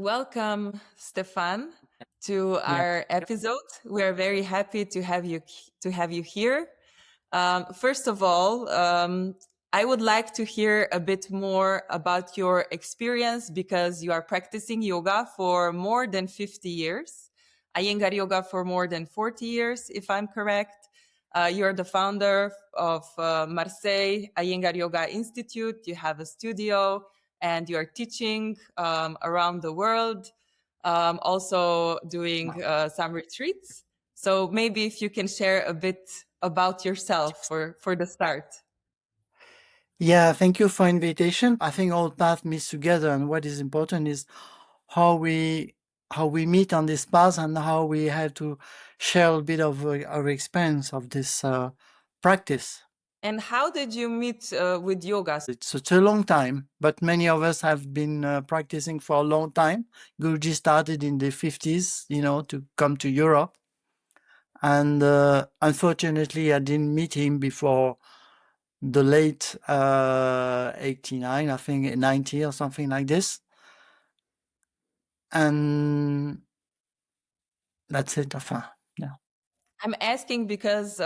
Welcome, Stéphane, to our episode. We are very happy to have you here. First of all, I would like to hear a bit more about your experience because you are practicing yoga for more than 50 years. Iyengar Yoga for more than 40 years, if I'm correct. You're the founder of Marseille Iyengar Yoga Institute. You have a studio and you are teaching around the world, also doing some retreats. So maybe if you can share a bit about yourself for the start. Yeah, thank you for invitation. I think all paths meet together, and what is important is how we meet on this path and how we have to share a bit of our experience of this practice. And how did you meet with yoga? It's such a long time, but many of us have been practicing for a long time. Guruji started in the 50s, to come to Europe. And unfortunately, I didn't meet him before the late 89, I think 90 or something like this. And that's it. Yeah. I'm asking because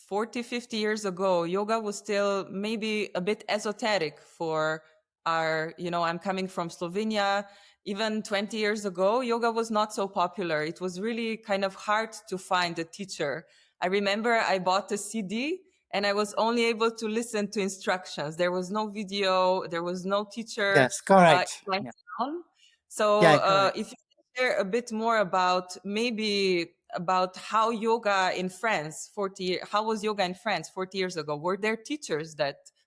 40, 50 years ago, yoga was still maybe a bit esoteric for I'm coming from Slovenia. Even 20 years ago, yoga was not so popular. It was really kind of hard to find a teacher. I remember I bought a CD and I was only able to listen to instructions. There was no video, there was no teacher. Yes, correct. It went Yeah. down. So Yeah, correct. if you can share a bit more about how yoga in France how was yoga in France 40 years ago? Were there teachers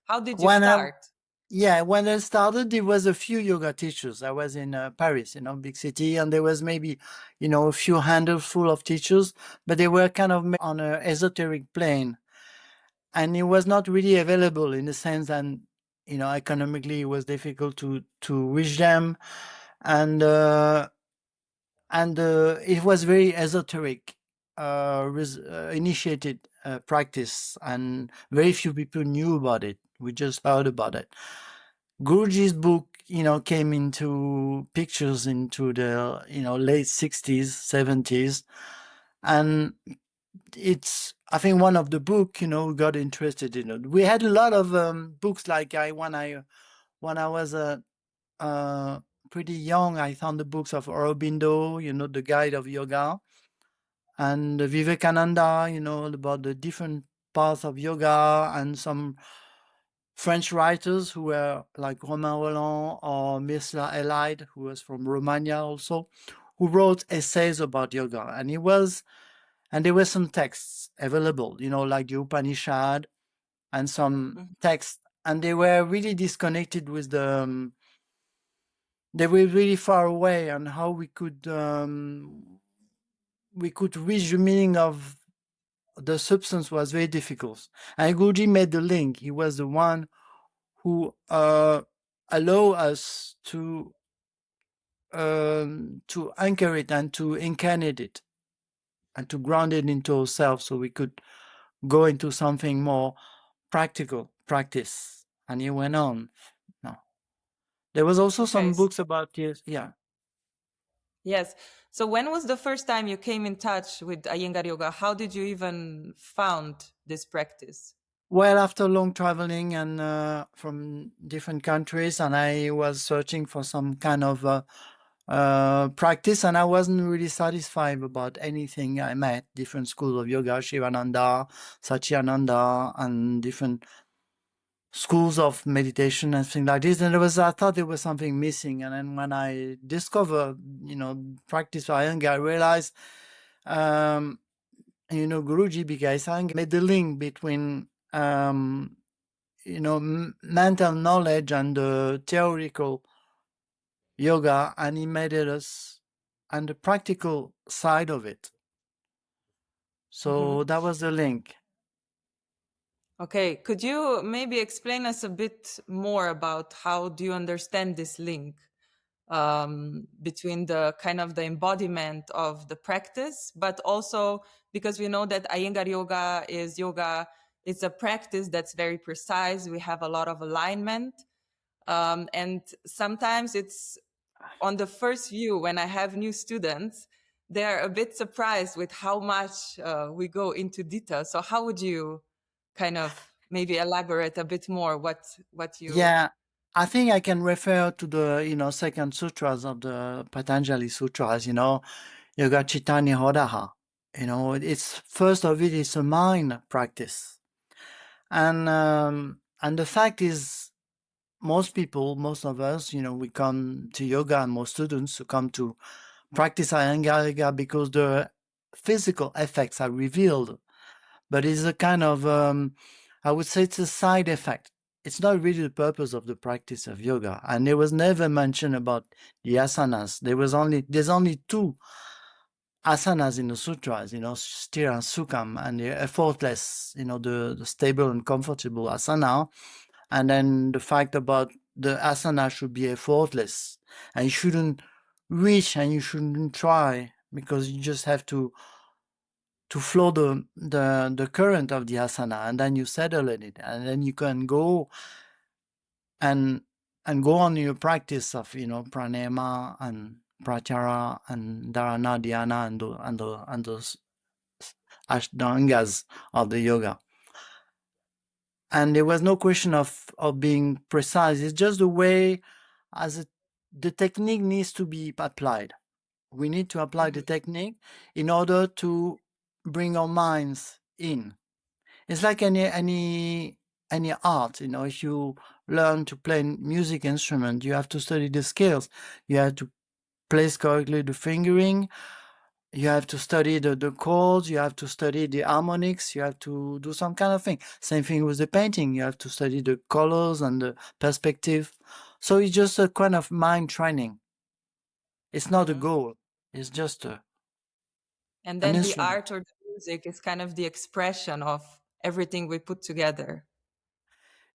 how did you start? When I started, there was a few yoga teachers. I was in Paris, big city, and there was maybe, a few handful of teachers, but they were kind of on an esoteric plane. And it was not really available in the sense that, economically it was difficult to reach them. And it was very esoteric, initiated practice, and very few people knew about it. We just heard about it. Guruji's book, came into pictures into the, late 60s, 70s. And it's, I think, one of the book, we got interested in it. We had a lot of books like when I was pretty young, I found the books of Aurobindo, the guide of yoga, and Vivekananda, about the different paths of yoga, and some French writers who were like Romain Rolland or Mircea Eliade, who was from Romania also, who wrote essays about yoga. And there were some texts available, like the Upanishad and some texts, and they were really disconnected with they were really far away on how we could reach the meaning of the substance was very difficult. And Guruji made the link. He was the one who allowed us to anchor it and to incarnate it and to ground it into ourselves, so we could go into something more practical practice. And he went on. No. There was also some books about this. Yeah. Yes. So when was the first time you came in touch with Iyengar Yoga? How did you even found this practice? Well, after long traveling and from different countries, and I was searching for some kind of practice, and I wasn't really satisfied about anything I met. Different schools of yoga, Shivananda, Satyananda, and different schools of meditation and things like this. And I thought there was something missing. And then when I discovered, practice Iyengar, I realized, Guruji, because Iyengar made the link between, mental knowledge and the theoretical yoga, and he made it us and the practical side of it. So that was the link. Okay, could you maybe explain us a bit more about how do you understand this link between the kind of the embodiment of the practice, but also because we know that Iyengar yoga, it's a practice that's very precise. We have a lot of alignment. And sometimes it's on the first view, when I have new students, they're a bit surprised with how much we go into detail. So how would you kind of maybe elaborate a bit more what you... Yeah, I think I can refer to the, second sutras of the Patanjali Sutras, Yoga Chaitanya Hodaha. It's first of it is a mind practice. And the fact is, most of us, we come to yoga, and most students who come to practice Iyengar Yoga because the physical effects are revealed, but it's a kind of, I would say it's a side effect. It's not really the purpose of the practice of yoga. And there was never mention about the asanas. There's only two asanas in the sutras, sthira and sukham, and the effortless, the stable and comfortable asana. And then the fact about the asana should be effortless, and you shouldn't reach and you shouldn't try, because you just have to flow the current of the asana, and then you settle in it, and then you can go and go on your practice of pranayama and pratyahara and dharana dhyana and those ashtangas of the yoga. And there was no question of being precise. It's just the way the technique needs to be applied. We need to apply the technique in order to bring our minds in. It's like any art. If you learn to play music instrument, you have to study the scales. You have to place correctly the fingering. You have to study the chords. You have to study the harmonics. You have to do some kind of thing. Same thing with the painting. You have to study the colors and the perspective. So it's just a kind of mind training. It's not a goal. It's just And an then the instrument. art or the music is kind of the expression of everything we put together.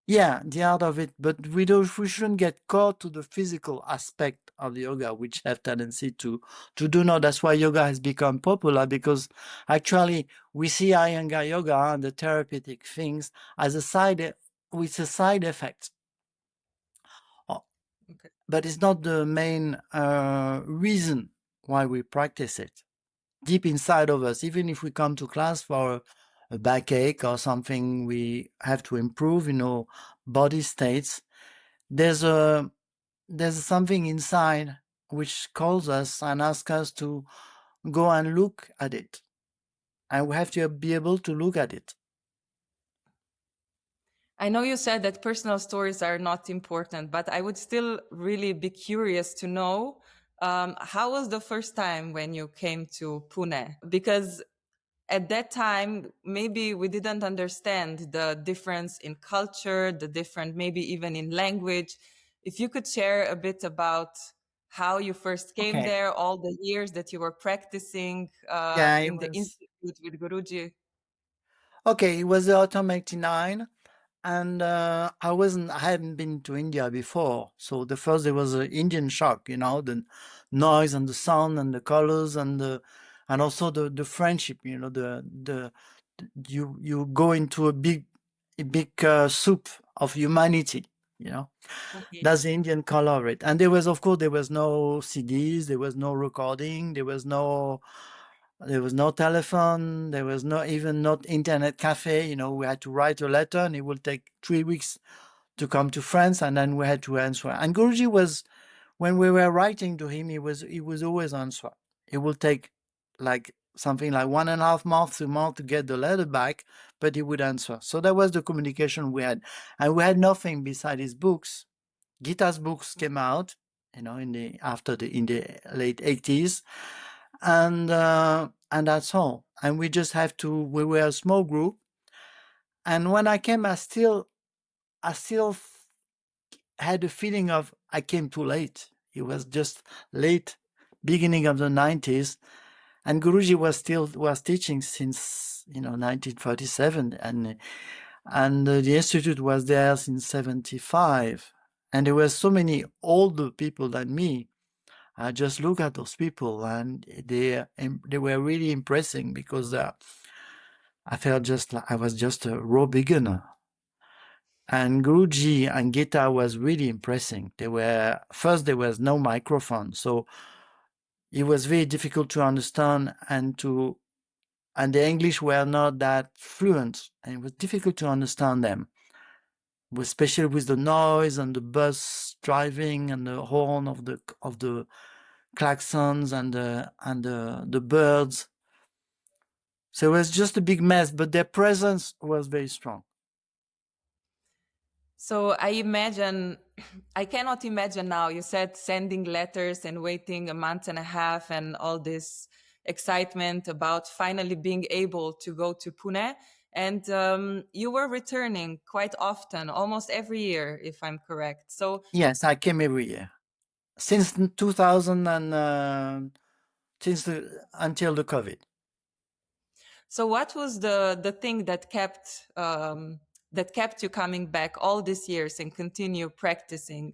Yeah, the art of it, but we shouldn't get caught to the physical aspect of the yoga, which have tendency to do not. That's why yoga has become popular, because actually we see Iyengar yoga and the therapeutic things as with a side effect. Okay. But it's not the main reason why we practice it. Deep inside of us, even if we come to class for a backache or something we have to improve, body states, there's something inside which calls us and asks us to go and look at it. And we have to be able to look at it. I know you said that personal stories are not important, but I would still really be curious to know, how was the first time when you came to Pune? Because at that time, maybe we didn't understand the difference in culture, the different, maybe even in language. If you could share a bit about how you first came Okay. there, all the years that you were practicing Yeah, it in the was institute with Guruji. okay. It was the autumn '89, and I hadn't been to India before. So the first there was an Indian shock, the noise and the sound and the colors and also the friendship. You go into a big soup of humanity. Okay. That's the Indian color of it. And there was, of course, there was no CDs, there was no recording, there was no telephone, there was not internet cafe. We had to write a letter, and it would take 3 weeks to come to France, and then we had to answer. And Guruji was, when we were writing to him, he was always answer. It would take like something like 1.5 months, 2 months to get the letter back, but he would answer. So that was the communication we had. And we had nothing beside his books. Geeta's books came out, in the late '80s, and that's all. And we just have to. We were a small group, and when I came, I still had a feeling of I came too late. It was just late, beginning of the '90s, and Guruji was teaching since 1947, and the institute was there since '75, and there were so many older people than me. I just look at those people, and they were really impressing, because I felt just like I was just a raw beginner. And Guruji and Geeta was really impressing. There was no microphone, so it was very difficult to understand and the English were not that fluent, and it was difficult to understand them, especially with the noise and the bus driving and the horn of the klaxons and the birds. So it was just a big mess, but their presence was very strong. So I cannot imagine now. You said sending letters and waiting a month and a half and all this excitement about finally being able to go to Pune. And you were returning quite often, almost every year, if I'm correct. So Yes, I came every year since 2000 and until the COVID. So what was the thing that kept you coming back all these years and continue practicing?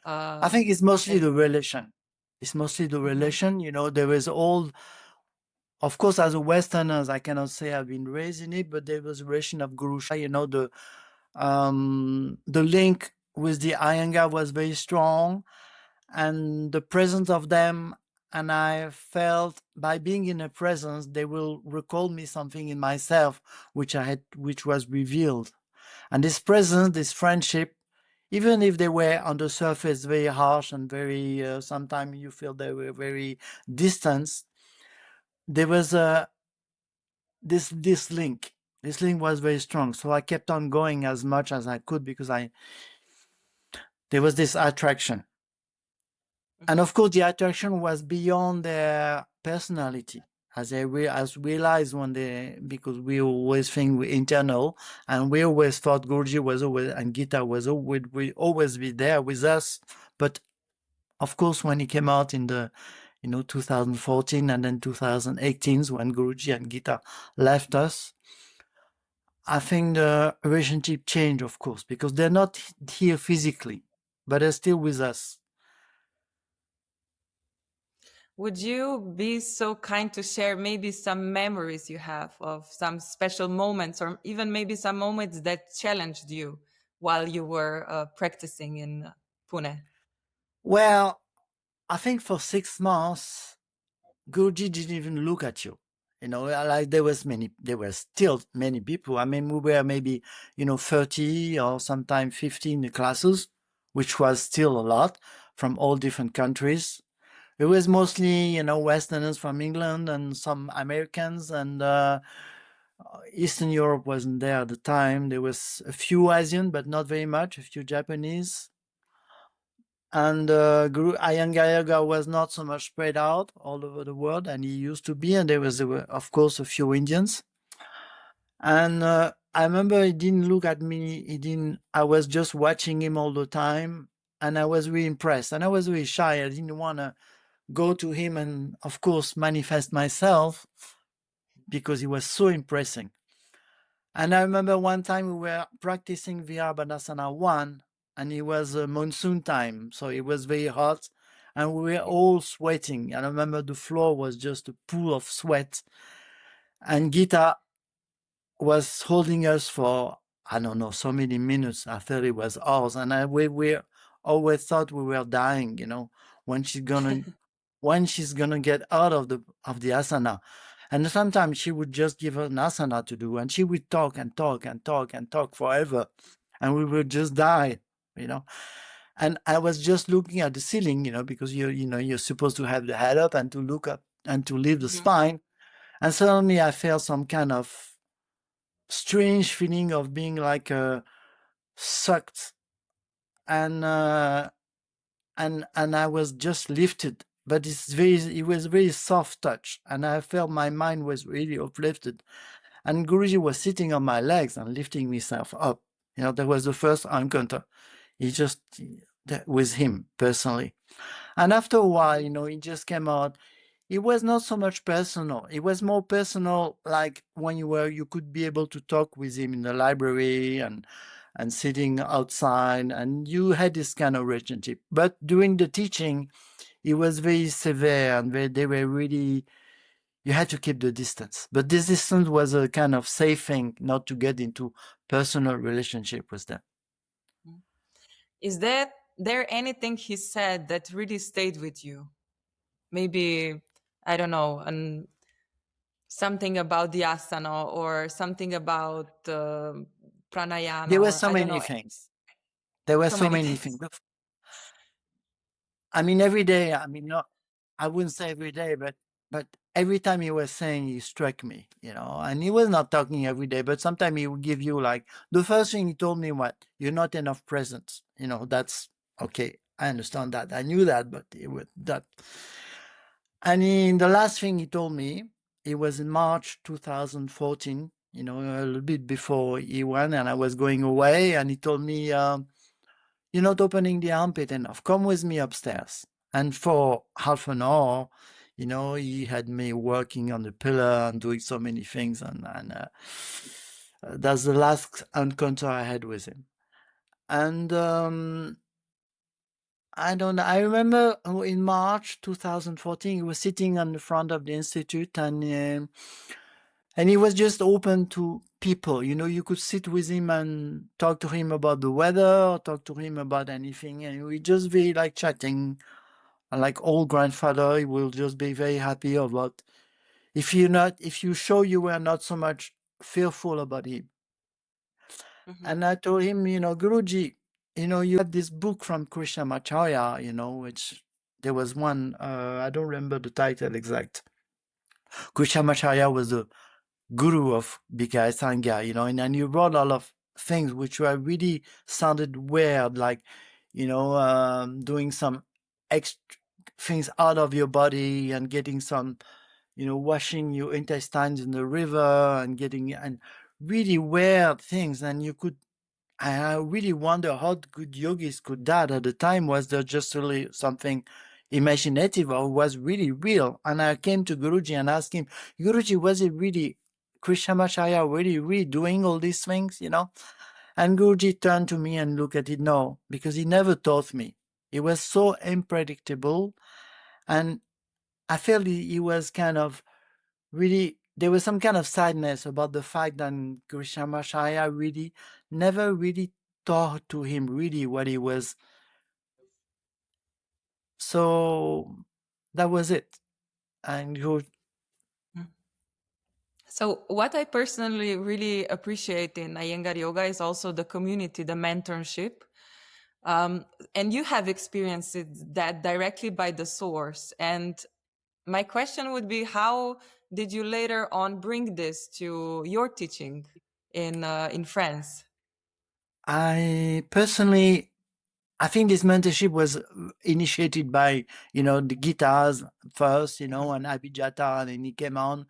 I think it's mostly the relation. It's mostly the relation. You know, there was all, of course, as a Westerners, I cannot say I've been raised in it, but there was a relation of Guru Shai. You know, the link with the Iyengar was very strong, and the presence of them. And I felt by being in a presence, they will recall me something in myself, which was revealed. And this presence, this friendship, even if they were on the surface very harsh and very, sometimes you feel they were very distant, there was this link. This link was very strong. So I kept on going as much as I could because there was this attraction. And of course, the attraction was beyond their personality, as realized because we always think we're internal, and we always thought Guruji was always and Geeta was always be there with us. But of course, when he came out in the 2014 and then 2018, when Guruji and Geeta left us, I think the relationship changed, of course, because they're not here physically, but they're still with us. Would you be so kind to share maybe some memories you have of some special moments, or even maybe some moments that challenged you while you were practicing in Pune? Well, I think for 6 months, Guruji didn't even look at you. You know, like there were still many people. I mean, we were maybe, 30 or sometimes 50 in the classes, which was still a lot from all different countries. It was mostly, Westerners from England and some Americans, and Eastern Europe wasn't there at the time. There was a few Asian, but not very much, a few Japanese. And Guru Iyengar Yoga was not so much spread out all over the world, and he used to be. And there were, of course, a few Indians. And I remember he didn't look at me. He didn't. I was just watching him all the time, and I was really impressed. And I was really shy. I didn't want to go to him and, of course, manifest myself because he was so impressing. And I remember one time we were practicing Virabhadasana 1, and it was monsoon time, so it was very hot, and we were all sweating. And I remember the floor was just a pool of sweat, and Geeta was holding us for, I don't know, so many minutes. I thought it was hours, and we always thought we were dying, when she's gonna get out of the asana. And sometimes she would just give her an asana to do, and she would talk and talk and talk and talk forever, and we would just die, And I was just looking at the ceiling, because you're supposed to have the head up and to look up and to leave the spine. And suddenly I felt some kind of strange feeling of being like sucked, and I was just lifted. But it was very soft touch, and I felt my mind was really uplifted. And Guruji was sitting on my legs and lifting myself up. That was the first encounter. With him personally. And after a while, he just came out. It was not so much personal. It was more personal, like when you could be able to talk with him in the library and sitting outside, and you had this kind of relationship. But during the teaching, it was very severe, and they were really, you had to keep the distance. But this distance was a kind of safe thing, not to get into personal relationship with them. Is there anything he said that really stayed with you? Maybe, I don't know, something about the asana or something about There pranayama, were or so I don't many know, things. There were so so many many things. things. I mean, every day, I mean, not, I wouldn't say every day, but every time he was saying, he struck me, and he was not talking every day, but sometimes he would give you like, the first thing he told me, what, you're not enough presence. That's okay. I understand that. I knew that, but it was that. And the last thing he told me, it was in March 2014, a little bit before he went and I was going away. And he told me, you're not opening the armpit enough. Come with me upstairs. And for half an hour, he had me working on the pillar and doing so many things. And that's the last encounter I had with him. And I don't know. I remember in March 2014, he was sitting on the front of the institute and he was just open to people. You could sit with him and talk to him about the weather, or talk to him about anything. And we just be like chatting. And like old grandfather, he will just be very happy about if you show you were not so much fearful about him. Mhm. And I told him, Guruji, you had this book from Krishnamacharya, which there was one, I don't remember the title exact. Krishnamacharya was the guru of Bika Sangha, and you wrote a lot of things which were really sounded weird, like, doing some extra things out of your body and getting some, washing your intestines in the river and getting and really weird things. And I really wonder how good yogis could that at the time. Was there just really something imaginative or was really real? And I came to Guruji and asked him, Guruji, was it really Krishnamacharya really doing all these things, And Guruji turned to me and looked at it. No, because he never taught me. It was so unpredictable. And I felt he was kind of really, there was some kind of sadness about the fact that Krishnamacharya really never really taught to him really what he was. So that was it. And So what I personally really appreciate in Iyengar Yoga is also the community, the mentorship. And you have experienced that directly by the source. And my question would be, how did you later on bring this to your teaching in France? I personally, I think this mentorship was initiated by, the guitars first, Mhm. and Abhijata, and then he came on.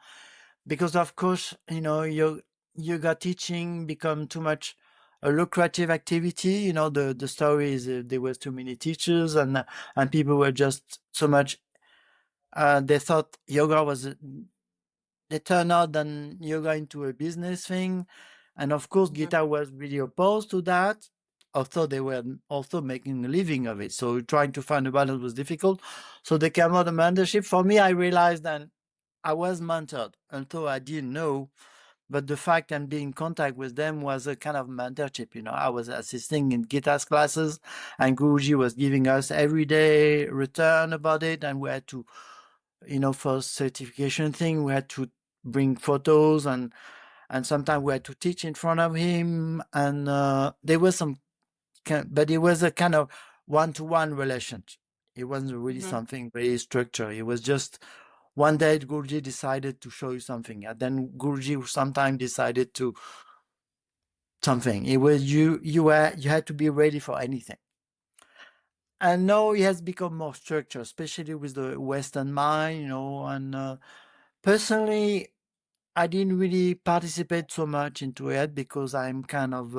Because of course, yoga teaching become too much a lucrative activity. The story is there was too many teachers and people were just so much. They thought yoga was. They turned out then yoga into a business thing, and of course, Mhm. Gita was really opposed to that. Although they were also making a living of it, so trying to find a balance was difficult. So they came out of mentorship. For me, I realized that I was mentored, although I didn't know. But the fact I'm being in contact with them was a kind of mentorship. I was assisting in Gita's classes, and Guruji was giving us every day return about it, and we had to, for certification thing, we had to bring photos and sometimes we had to teach in front of him, and there was some but it was a kind of one-to-one relationship. It wasn't really Mhm. something very structured. It was just one day Guruji decided to show you something, and then Guruji sometimes decided to something. It was you had to be ready for anything. And now it has become more structured, especially with the Western mind, and personally, I didn't really participate so much into it because I'm kind of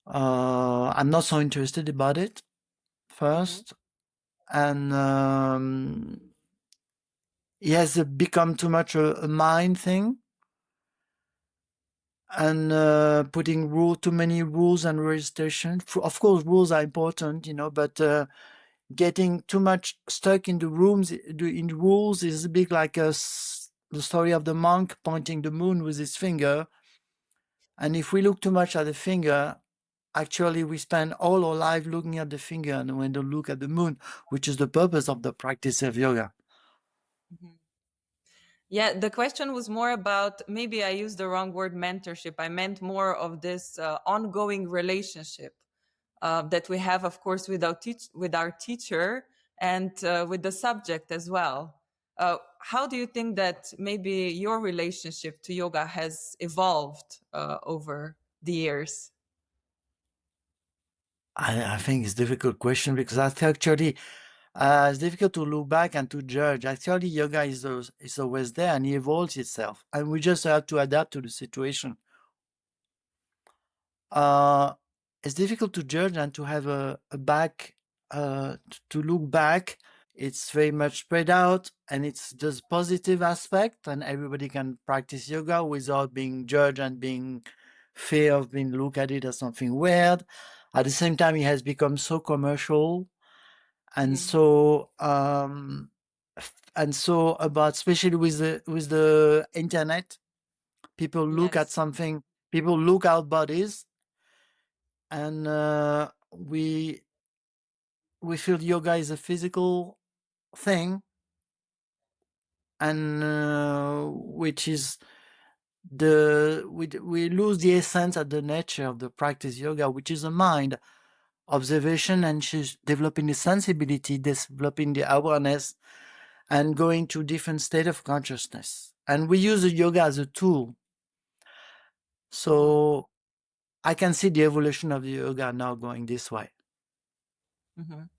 I'm not so interested about it Mhm. first, and it has become too much a mind thing, and putting too many rules and registration. Of course, rules are important, but getting too much stuck in the rules is a bit like the story of the monk pointing the moon with his finger. And if we look too much at the finger, actually we spend all our life looking at the finger and we don't look at the moon, which is the purpose of the practice of yoga. Mhm. Yeah, the question was more about, maybe I used the wrong word, mentorship. I meant more of this ongoing relationship that we have, of course, with our teacher and with the subject as well. How do you think that maybe your relationship to yoga has evolved over the years? I think it's a difficult question because I think actually it's difficult to look back and to judge. Actually, yoga is always there and it evolves itself, and we just have to adapt to the situation. Uh, it's difficult to judge and to have a back, to look back. It's very much spread out and it's just positive aspect, and everybody can practice yoga without being judged and being fear of being looked at it as something weird. At the same time, it has become so commercial and Mhm. so about, especially with the internet, people look at Yes. something, people look at bodies, and we feel yoga is a physical thing, and which is we lose the essence of the nature of the practice yoga, which is a mind observation, and she's developing the sensibility, developing the awareness, and going to different state of consciousness. And we use the yoga as a tool. Mhm. So I can see the evolution of the yoga now going this way. Mhm.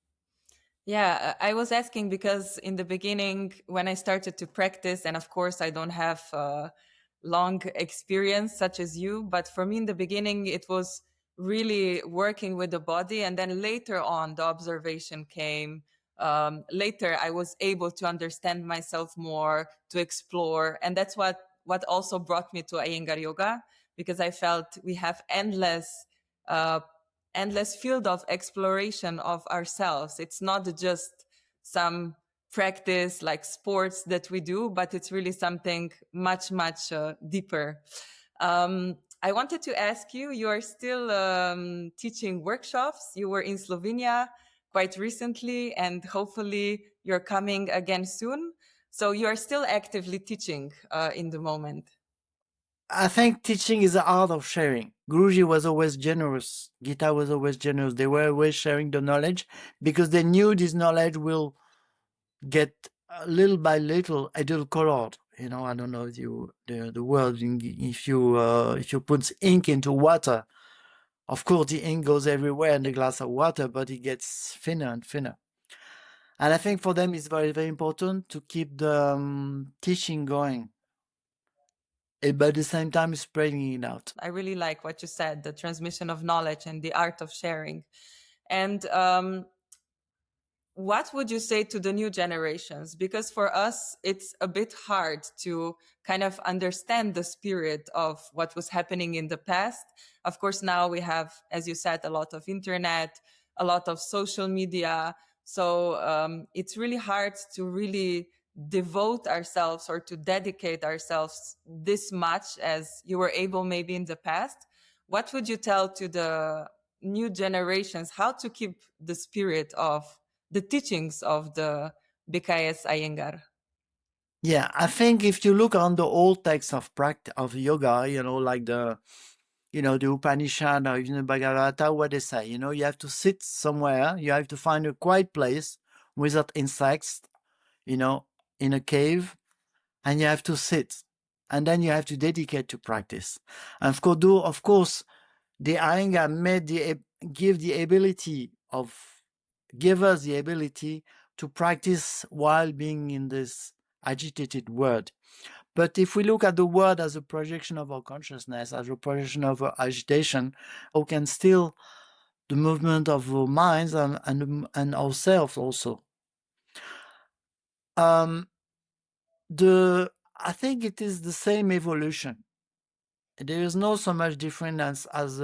Yeah, I was asking because in the beginning, when I started to practice, and of course, I don't have long experience such as you, but for me in the beginning, it was really working with the body. And then later on, the observation came. Later, I was able to understand myself more, to explore. And that's what also brought me to Iyengar Yoga, because I felt we have uh, endless field of exploration of ourselves. It's not just some practice like sports that we do, but it's really something much, much deeper. I wanted to ask you, you are still teaching workshops. You were in Slovenia quite recently, and hopefully you're coming again soon. So you are still actively teaching in the moment. I think teaching is the art of sharing. Guruji was always generous. Gita was always generous. They were always sharing the knowledge because they knew this knowledge will get little by little edulcorated. You know, I don't know if you the word, if you put ink into water, of course the ink goes everywhere in the glass of water, but it gets thinner and thinner. And I think for them it's very, very important to keep the teaching going, but at the same time spreading it out. I really like what you said, the transmission of knowledge and the art of sharing. And what would you say to the new generations? Because for us, it's a bit hard to kind of understand the spirit of what was happening in the past. Of course, now we have, as you said, a lot of internet, a lot of social media. So it's really hard to really devote ourselves or to dedicate ourselves this much as you were able maybe in the past. What would you tell to the new generations how to keep the spirit of the teachings of the BKS Iyengar? Yeah, I think if you look on the old texts of practice of yoga, like the Upanishad or even the Bhagavad Gita, what they say, you have to sit somewhere, you have to find a quiet place without insects, you know, in a cave, and you have to sit, and then you have to dedicate to practice. And of course, the Iyengar give the ability of give us the ability to practice while being in this agitated world. But if we look at the world as a projection of our consciousness, as a projection of our agitation, we can still the movement of our minds and ourselves also. Um, the I think it is the same evolution. There is no so much difference as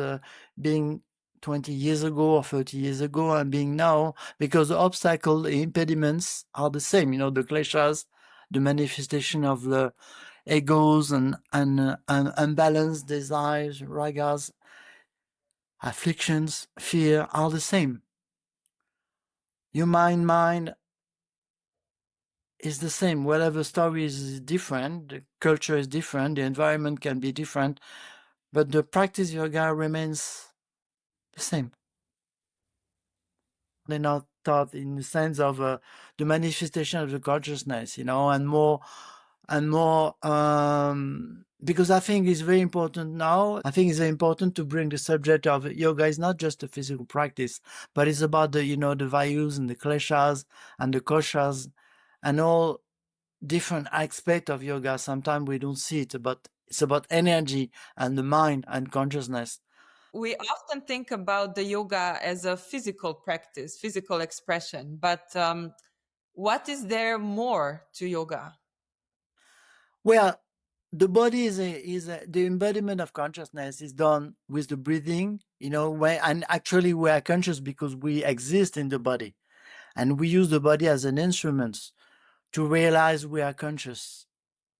being 20 years ago or 30 years ago and being now, because the obstacles, the impediments are the same. The kleshas, the manifestation of the egos and unbalanced desires, ragas, afflictions, fear are the same. Your mind is the same. Whatever story is different, the culture is different, the environment can be different, but the practice yoga remains the same. They're not taught in the sense of the manifestation of the consciousness, and more because I think it's very important now. I think it's very important to bring the subject of yoga is not just a physical practice, but it's about the values and the kleshas and the koshas and all different aspects of yoga. Sometimes we don't see it, but it's about energy and the mind and consciousness. We often think about the yoga as a physical practice, physical expression, but what is there more to yoga? Well, the body the embodiment of consciousness is done with the breathing, and actually we are conscious because we exist in the body, and we use the body as an instrument to realize we are conscious,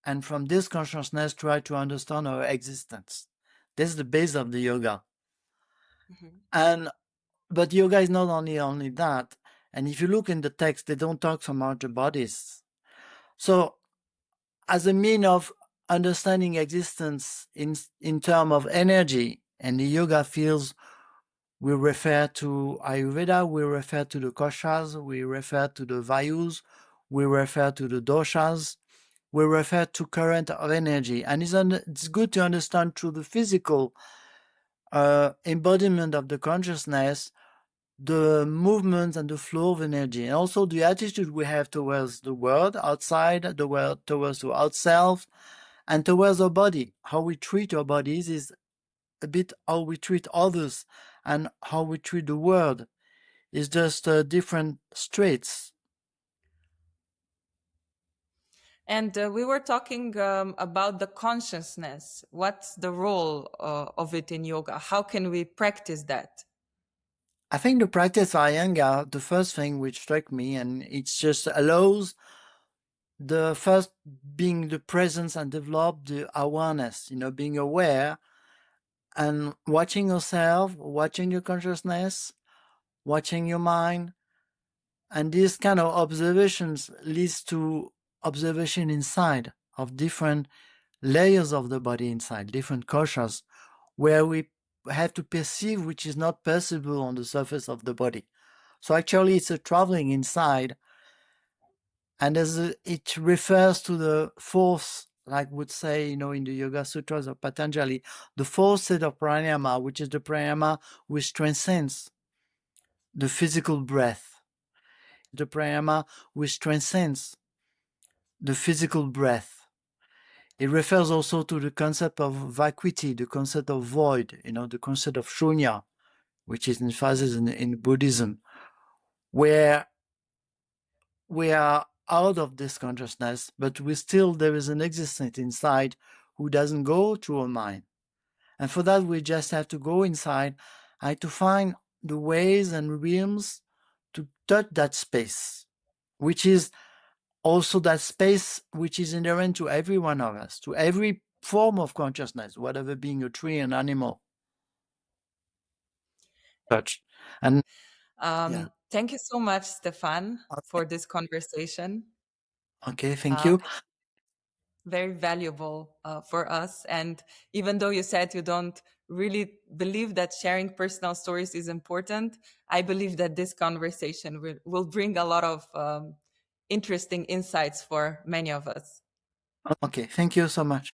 and from this consciousness try to understand our existence. This is the base of the yoga. Mm-hmm. But yoga is not only that. And if you look in the text, they don't talk so much about bodies. So as a mean of understanding existence in terms of energy, and the yoga fields, we refer to Ayurveda, we refer to the koshas, we refer to the vayus, we refer to the doshas, we refer to current of energy. And it's good to understand through the physical embodiment of the consciousness, the movement and the flow of energy, and also the attitude we have towards the world outside, the world towards our ourselves, and towards our body. How we treat our bodies is a bit how we treat others, and how we treat the world is just different traits. And we were talking about the consciousness. What's the role of it in yoga? How can we practice that? I think the practice of Iyengar, the first thing which struck me, and it just allows the first being the presence and develop the awareness, being aware and watching yourself, watching your consciousness, watching your mind. And these kind of observations leads to observation inside of different layers of the body inside, different koshas, where we have to perceive which is not perceivable on the surface of the body. So actually it's a traveling inside, and it refers to the fourth, like would say, in the Yoga Sutras of Patanjali, the fourth set of pranayama, which is the pranayama which transcends the physical breath. The pranayama which transcends the physical breath. It refers also to the concept of vacuity, the concept of void, the concept of shunya, which is emphasized in Buddhism, where we are out of this consciousness, but there is an existence inside who doesn't go through our mind. And for that, we just have to go inside and to find the ways and realms to touch that space, which is also that space which is inherent to every one of us, to every form of consciousness, whatever being a tree, an animal. Touch. And yeah. Thank you so much, Stéphane, for this conversation. Okay, thank you. Very valuable for us. And even though you said you don't really believe that sharing personal stories is important, I believe that this conversation will bring a lot of interesting insights for many of us. Okay, thank you so much.